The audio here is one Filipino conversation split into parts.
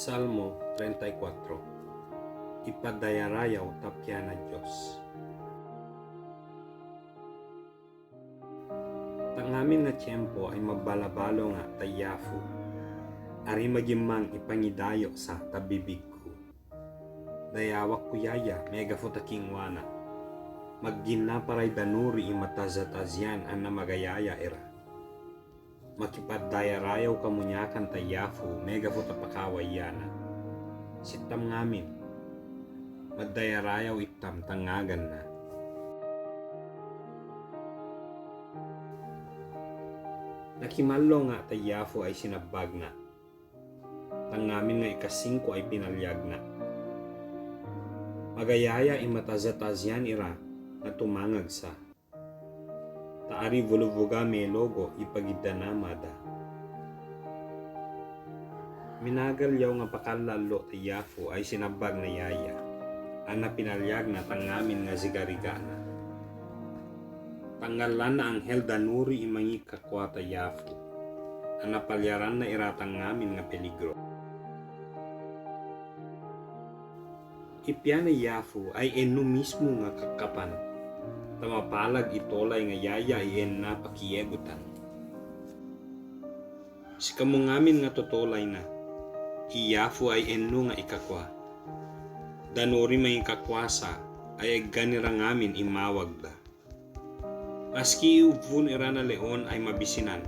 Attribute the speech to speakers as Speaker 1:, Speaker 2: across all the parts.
Speaker 1: Salmo 34. Ipadayarayaw tapya na Diyos. Tangamin nga tiyempo ay mabalabalo nga tayafu, ari magimang ipangidayo sa tabibig ko. Dayawak kuyaya mega futaking wana, maggina paray danuri imatazatazyan ang namagayaya era. Makipadayarayaw kamunyakan tayafu mega futapakawayana. Sitam ngamin, maddayarayaw itam tangagan na. Nakimalo nga tayafu ay sinabag na. Tangamin nga ikasingko ay pinalyag na. Magayaya imatazatazyan ira na tumangag sa. Taari vuluvuga may logo ipagiddanamada. Minagal yaw nga pakalalo tayafu ay sinabag na yaya. Ang napinalyag na tangamin nga zigarigana. Tanggalan na ang heldanuri imangi kakwa tayafu. Ang napalyaran na iratang ngamin nga peligro. Ipyan na yafu ay enu mismo nga kakapan. Tamapalag itolay nga yaya iyan na pakiegutan. Si kamo ngamin nga totolay na, iyafu ay enu nga ikakwa. Danuri may ikakwasa ay ganira ngamin imawag da. Maski iubun ira na leon ay mabisinan,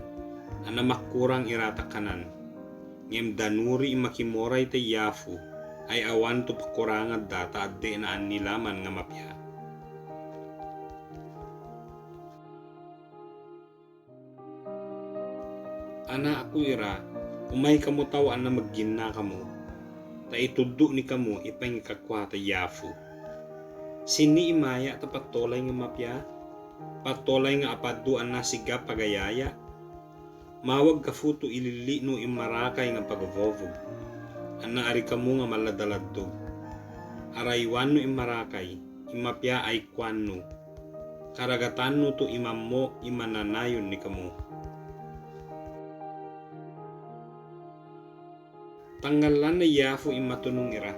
Speaker 1: ana makurang irata kanan. Ngem danuri imakimoray te yafu ay awan to pakurangad data adde na nilaman nga mapya. Ana ako ira, umay kamo tawaan na maggina kamo, ta ituddo ni kamo ipangikakwa ta yafu. Sini imaya ta patolay nga mapya, patolay nga apadduan na siga pagayaya. Mawag ka futo ilili no imarakay nga pagvovog. Ana ari kamo nga maladaladdo. Araywan no imarakay, imapya ay kwan no. Karagatan no to imammo imananayon ni kamo. Tanggalan na yafu imatunong ira,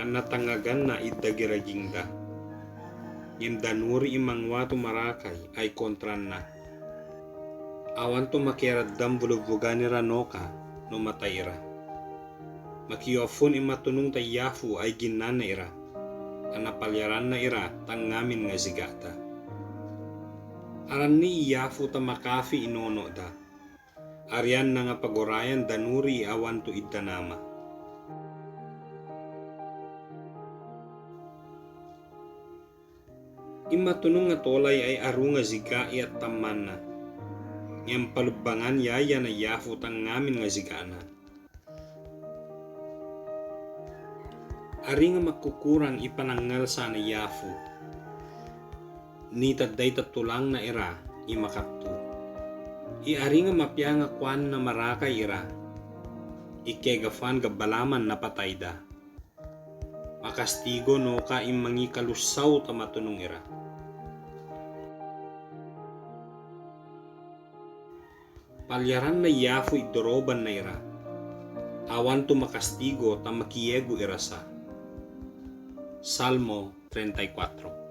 Speaker 1: ang natangagan na idagiraging da. Yung danuri imangwa marakay ay kontran na. Awan to makiradam bulubugan ni Ranoka no matay ira. Makiyofun imatunong tayafu ay ginan na ira, ang napalyaran na ira tangamin nga zigata. Aran ni iyafu ta makafi inono da. Aryan na nga pagorayan danuri awan to iddanama. Imatunong nga tolay ay aru nga zigai at taman na. Ngayang palubangan yaya na yafu tang ngamin nga zigana. Ari nga magkukurang ipanangal sa na yafu. Ni taday tatulang na ira imakatu. Iari nga mapya nga kwan na marakay ira. Ikegafan gabalaman na patay da. Makastigo no ka imangi kalusaw tamatunong ira. Palyaran na yafu idoroban na ira. Awan to makastigo tamakiyego ira sa. Salmo 34.